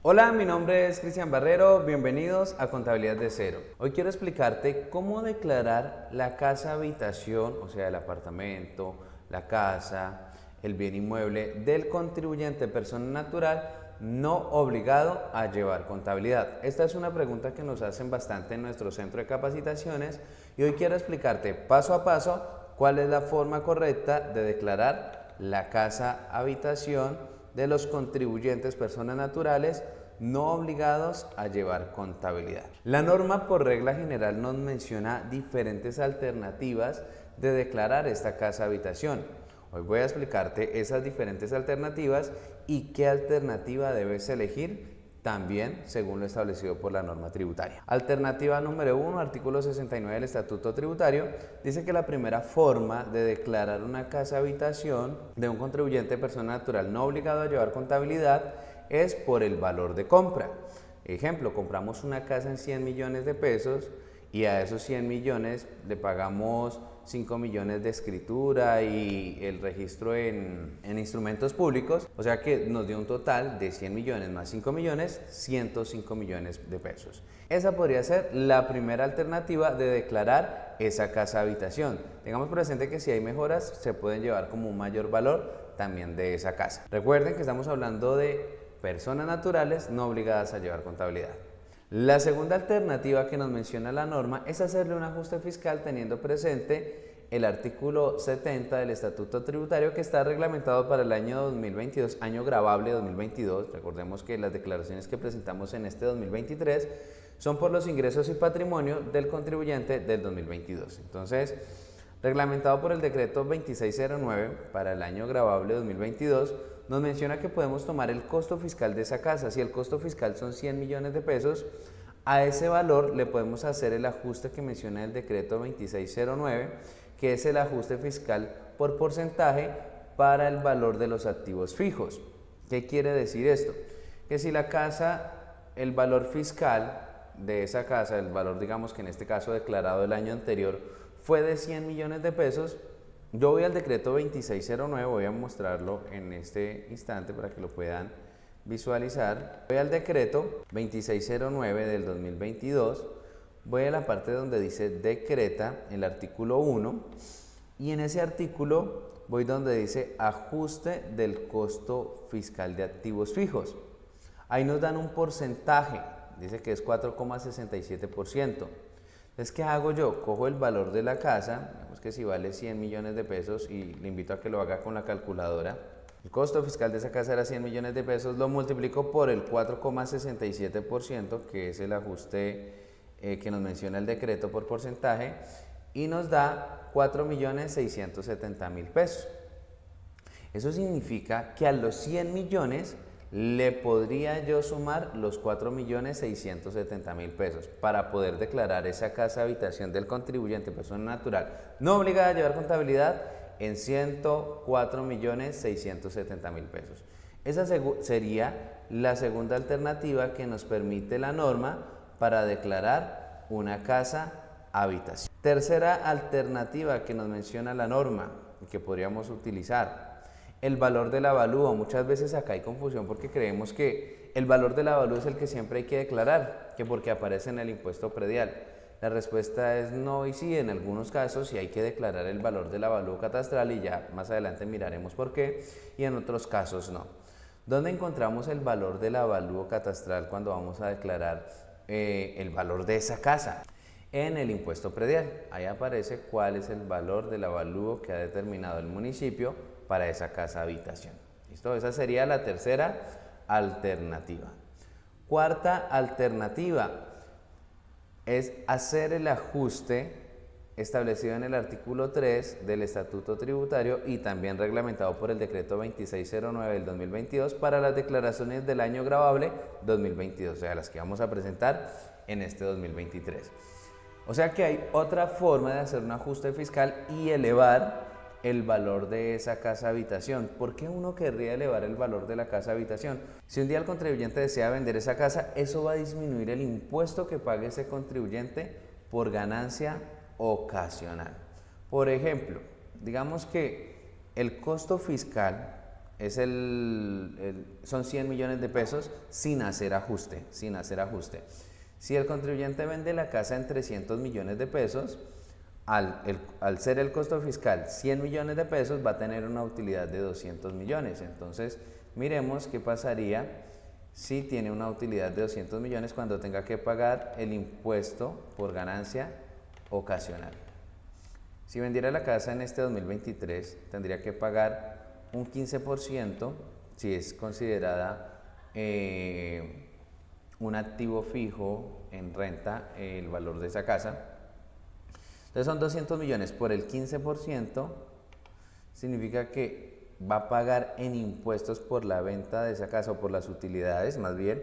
Hola, mi nombre es Cristian Barrero, bienvenidos a Contabilidad de Cero. Hoy quiero explicarte cómo declarar la casa habitación, o sea, el apartamento, la casa, el bien inmueble del contribuyente persona natural no obligado a llevar contabilidad. Esta es una pregunta que nos hacen bastante en nuestro centro de capacitaciones y hoy quiero explicarte paso a paso cuál es la forma correcta de declarar la casa habitación de los contribuyentes personas naturales no obligados a llevar contabilidad. La norma por regla general nos menciona diferentes alternativas de declarar esta casa habitación. Hoy voy a explicarte esas diferentes alternativas y qué alternativa debes elegir también según lo establecido por la norma tributaria. Alternativa número 1, artículo 69 del Estatuto Tributario, dice que la primera forma de declarar una casa habitación de un contribuyente persona natural no obligado a llevar contabilidad es por el valor de compra. Ejemplo, compramos una casa en 100 millones de pesos y a esos 100 millones le pagamos 5 millones de escritura y el registro en instrumentos públicos, o sea que nos dio un total de 100 millones más 5 millones, 105 millones de pesos. Esa podría ser la primera alternativa de declarar esa casa habitación. Tengamos presente que si hay mejoras se pueden llevar como un mayor valor también de esa casa. Recuerden que estamos hablando de personas naturales no obligadas a llevar contabilidad. La segunda alternativa que nos menciona la norma es hacerle un ajuste fiscal teniendo presente el artículo 70 del Estatuto Tributario que está reglamentado para el año 2022, año gravable 2022. Recordemos que las declaraciones que presentamos en este 2023 son por los ingresos y patrimonio del contribuyente del 2022. Entonces, reglamentado por el decreto 2609 para el año gravable 2022, nos menciona que podemos tomar el costo fiscal de esa casa. Si el costo fiscal son 100 millones de pesos, a ese valor le podemos hacer el ajuste que menciona el decreto 2609, que es el ajuste fiscal por porcentaje para el valor de los activos fijos. ¿Qué quiere decir esto? Que si la casa, el valor fiscal de esa casa, el valor digamos que en este caso declarado el año anterior, fue de 100 millones de pesos, yo voy al decreto 2609, voy a mostrarlo en este instante para que lo puedan visualizar. Voy al decreto 2609 del 2022, voy a la parte donde dice decreta, el artículo 1, y en ese artículo voy donde dice ajuste del costo fiscal de activos fijos. Ahí nos dan un porcentaje, dice que es 4,67%. Entonces, ¿qué hago yo? Cojo el valor de la casa, digamos que si vale 100 millones de pesos y le invito a que lo haga con la calculadora. El costo fiscal de esa casa era 100 millones de pesos, lo multiplico por el 4,67%, que es el ajuste que nos menciona el decreto por porcentaje, y nos da 4.670.000 pesos. Eso significa que a los 100 millones le podría yo sumar los 4.670.000 pesos para poder declarar esa casa habitación del contribuyente persona natural no obligada a llevar contabilidad en 104.670.000 pesos. Esa sería la segunda alternativa que nos permite la norma para declarar una casa habitación. Tercera alternativa que nos menciona la norma y que podríamos utilizar: el valor del avalúo. Muchas veces acá hay confusión porque creemos que el valor del avalúo es el que siempre hay que declarar, que porque aparece en el impuesto predial. La respuesta es no y sí. En algunos casos sí hay que declarar el valor del avalúo catastral y ya más adelante miraremos por qué, y en otros casos no. ¿Dónde encontramos el valor del avalúo catastral cuando vamos a declarar el valor de esa casa? En el impuesto predial. Ahí aparece cuál es el valor del avalúo que ha determinado el municipio para esa casa habitación. ¿Listo? Esa sería la tercera alternativa. Cuarta alternativa es hacer el ajuste establecido en el artículo 3 del Estatuto Tributario y también reglamentado por el decreto 2609 del 2022 para las declaraciones del año gravable 2022, o sea, las que vamos a presentar en este 2023. O sea que hay otra forma de hacer un ajuste fiscal y elevar el valor de esa casa habitación. ¿Por qué uno querría elevar el valor de la casa habitación? Si un día el contribuyente desea vender esa casa, eso va a disminuir el impuesto que pague ese contribuyente por ganancia ocasional. Por ejemplo, digamos que el costo fiscal son 100 millones de pesos sin hacer ajuste, sin hacer ajuste. Si el contribuyente vende la casa en 300 millones de pesos, al ser el costo fiscal 100 millones de pesos, va a tener una utilidad de 200 millones. Entonces, miremos qué pasaría si tiene una utilidad de 200 millones cuando tenga que pagar el impuesto por ganancia ocasional. Si vendiera la casa en este 2023, tendría que pagar un 15% si es considerada un activo fijo en renta el valor de esa casa. Entonces son 200 millones por el 15%, significa que va a pagar en impuestos por la venta de esa casa o por las utilidades, más bien,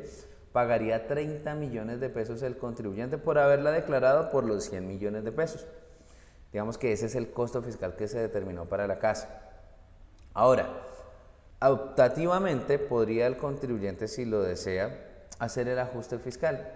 pagaría 30 millones de pesos el contribuyente por haberla declarado por los 100 millones de pesos. Digamos que ese es el costo fiscal que se determinó para la casa. Ahora, optativamente podría el contribuyente, si lo desea, hacer el ajuste fiscal.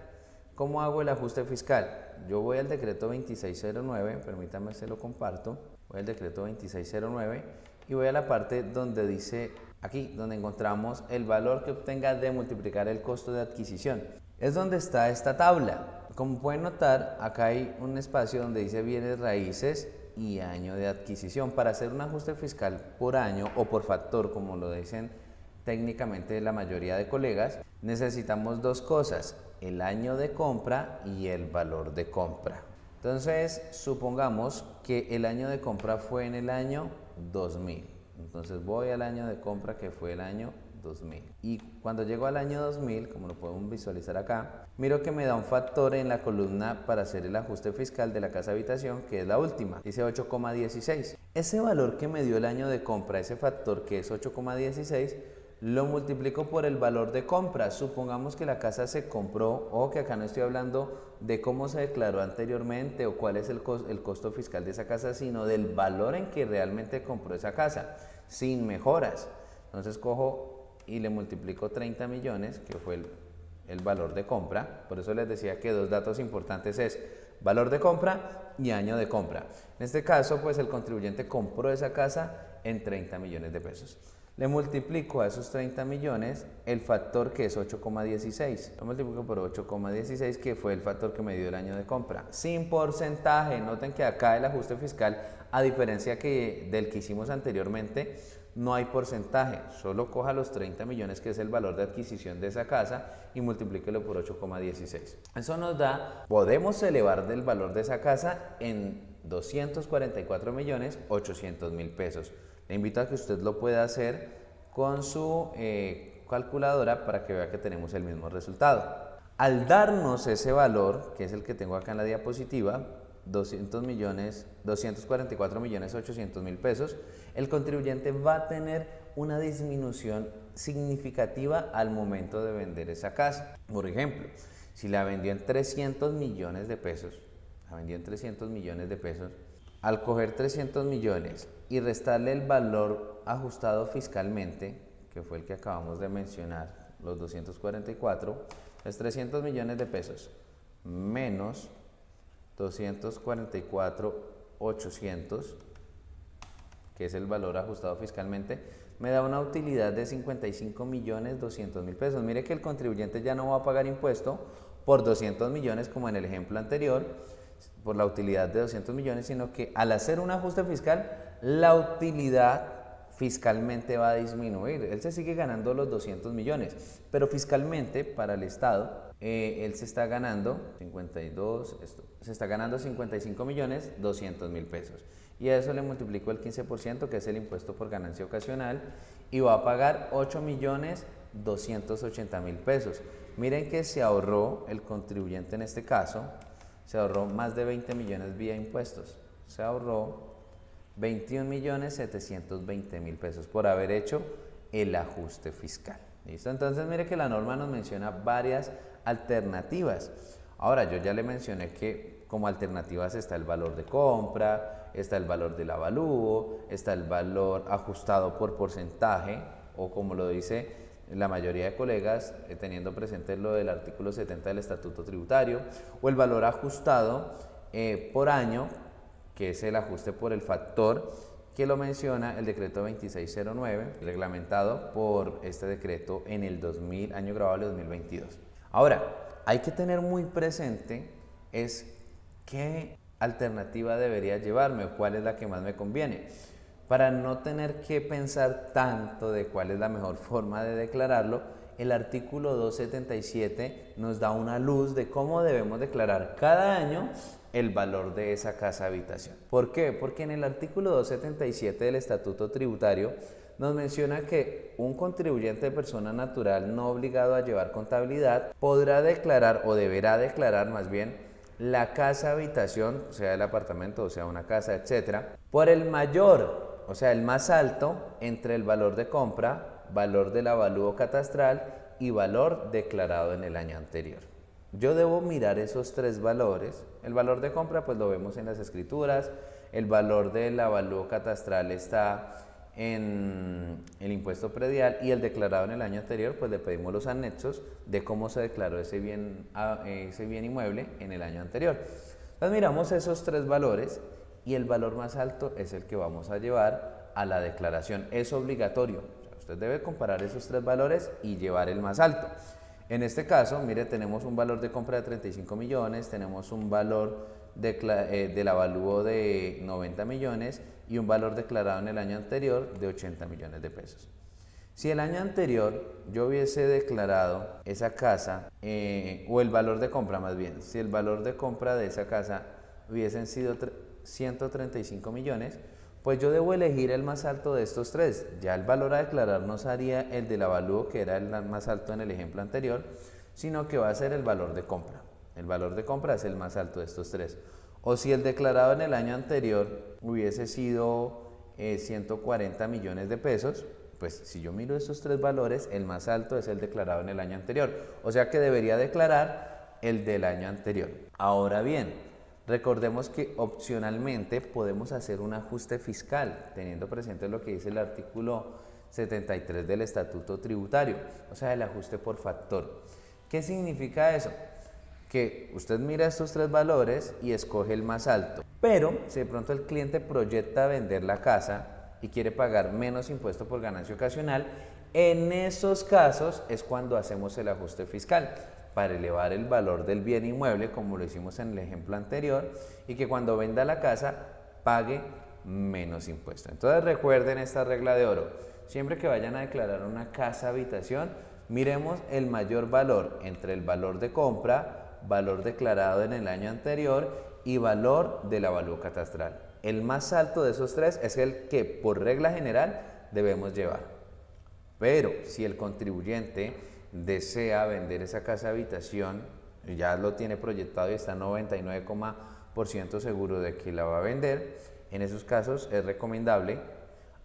¿Cómo hago el ajuste fiscal? Yo voy al decreto 2609, permítanme se lo comparto, voy al decreto 2609 y voy a la parte donde dice, aquí donde encontramos el valor que obtenga de multiplicar el costo de adquisición. Es donde está esta tabla. Como pueden notar, acá hay un espacio donde dice bienes raíces y año de adquisición. Para hacer un ajuste fiscal por año o por factor, como lo dicen técnicamente la mayoría de colegas, necesitamos dos cosas: el año de compra y el valor de compra. Entonces, supongamos que el año de compra fue en el año 2000. Entonces voy al año de compra que fue el año 2000. Y cuando llego al año 2000, como lo podemos visualizar acá, miro que me da un factor en la columna para hacer el ajuste fiscal de la casa habitación, que es la última, dice 8,16. Ese valor que me dio el año de compra, ese factor que es 8,16, lo multiplico por el valor de compra. Supongamos que la casa se compró, o que acá no estoy hablando de cómo se declaró anteriormente o cuál es el costo fiscal de esa casa, sino del valor en que realmente compró esa casa, sin mejoras. Entonces cojo y le multiplico 30 millones, que fue el valor de compra. Por eso les decía que dos datos importantes es valor de compra y año de compra. En este caso, pues el contribuyente compró esa casa en 30 millones de pesos. Le multiplico a esos 30 millones el factor que es 8,16. Lo multiplico por 8,16, que fue el factor que me dio el año de compra. Sin porcentaje. Noten que acá el ajuste fiscal, a diferencia del que hicimos anteriormente, no hay porcentaje. Solo coja los 30 millones, que es el valor de adquisición de esa casa, y multiplíquelo por 8,16. Eso nos da, podemos elevar del valor de esa casa en 244.800.000 pesos. Le invito a que usted lo pueda hacer con su calculadora para que vea que tenemos el mismo resultado. Al darnos ese valor, que es el que tengo acá en la diapositiva, 244.800.000 pesos, el contribuyente va a tener una disminución significativa al momento de vender esa casa. Por ejemplo, si la vendió en 300 millones de pesos, al coger 300 millones y restarle el valor ajustado fiscalmente, que fue el que acabamos de mencionar, los 244, es 300 millones de pesos menos 244.800, que es el valor ajustado fiscalmente, me da una utilidad de 55.200.000 pesos. Mire que el contribuyente ya no va a pagar impuesto por 200 millones como en el ejemplo anterior, por la utilidad de 200 millones, sino que al hacer un ajuste fiscal, la utilidad fiscalmente va a disminuir. Él se sigue ganando los 200 millones, pero fiscalmente para el Estado, él se está ganando 55.200.000 pesos. Y a eso le multiplico el 15%, que es el impuesto por ganancia ocasional, y va a pagar 8.280.000 pesos. Miren que se ahorró el contribuyente en este caso, se ahorró más de 20 millones vía impuestos. Se ahorró 21.720.000 pesos por haber hecho el ajuste fiscal. ¿Listo? Entonces mire que la norma nos menciona varias alternativas. Ahora, yo ya le mencioné que como alternativas está el valor de compra, está el valor del avalúo, está el valor ajustado por porcentaje, o como lo dice la mayoría de colegas, teniendo presente lo del artículo 70 del Estatuto Tributario, o el valor ajustado por año, que es el ajuste por el factor que lo menciona el decreto 2609, reglamentado por este decreto en el año grabable 2022. Ahora, hay que tener muy presente es qué alternativa debería llevarme o cuál es la que más me conviene, para no tener que pensar tanto de cuál es la mejor forma de declararlo. El artículo 277 nos da una luz de cómo debemos declarar cada año el valor de esa casa habitación. ¿Por qué? Porque en el artículo 277 del Estatuto Tributario nos menciona que un contribuyente de persona natural no obligado a llevar contabilidad podrá declarar o deberá declarar más bien la casa habitación, sea el apartamento o sea una casa, etcétera, por el mayor, o sea el más alto entre el valor de compra, valor del avalúo catastral y valor declarado en el año anterior. Yo debo mirar esos tres valores. El valor de compra pues lo vemos en las escrituras, el valor del avalúo catastral está en el impuesto predial y el declarado en el año anterior pues le pedimos los anexos de cómo se declaró ese bien inmueble en el año anterior. Entonces miramos esos tres valores y el valor más alto es el que vamos a llevar a la declaración. Es obligatorio. O sea, usted debe comparar esos tres valores y llevar el más alto. En este caso, mire, tenemos un valor de compra de 35 millones, tenemos un valor del avalúo de 90 millones y un valor declarado en el año anterior de 80 millones de pesos. Si el año anterior yo hubiese declarado esa casa, o el valor de compra más bien, si el valor de compra de esa casa hubiesen sido 135 millones, pues yo debo elegir el más alto de estos tres. Ya el valor a declarar no sería el del avalúo, que era el más alto en el ejemplo anterior, sino que va a ser el valor de compra. El valor de compra es el más alto de estos tres. O si el declarado en el año anterior hubiese sido 140 millones de pesos, pues si yo miro estos tres valores, el más alto es el declarado en el año anterior. O sea que debería declarar el del año anterior. Ahora bien, recordemos que opcionalmente podemos hacer un ajuste fiscal, teniendo presente lo que dice el artículo 73 del Estatuto Tributario, o sea, el ajuste por factor. ¿Qué significa eso? Que usted mira estos tres valores y escoge el más alto, pero si de pronto el cliente proyecta vender la casa y quiere pagar menos impuesto por ganancia ocasional, en esos casos es cuando hacemos el ajuste fiscal, para elevar el valor del bien inmueble, como lo hicimos en el ejemplo anterior, y que cuando venda la casa pague menos impuesto. Entonces recuerden esta regla de oro: siempre que vayan a declarar una casa habitación, miremos el mayor valor entre el valor de compra, valor declarado en el año anterior y valor del avalúo catastral. El más alto de esos tres es el que por regla general debemos llevar. Pero si el contribuyente desea vender esa casa habitación, ya lo tiene proyectado y está 99% seguro de que la va a vender, en esos casos es recomendable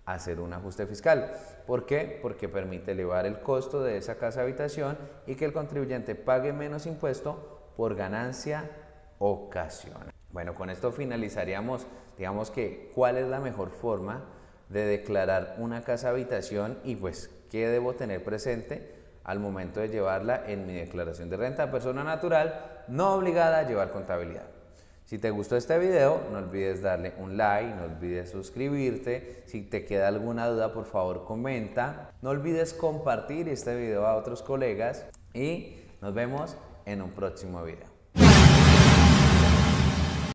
hacer un ajuste fiscal. ¿Por qué? Porque permite elevar el costo de esa casa habitación y que el contribuyente pague menos impuesto por ganancia ocasional. Bueno, con esto finalizaríamos, digamos que cuál es la mejor forma de declarar una casa habitación y pues qué debo tener presente al momento de llevarla en mi declaración de renta persona natural no obligada a llevar contabilidad. Si te gustó este video, no olvides darle un like, no olvides suscribirte. Si te queda alguna duda, por favor comenta. No olvides compartir este video a otros colegas y nos vemos en un próximo video.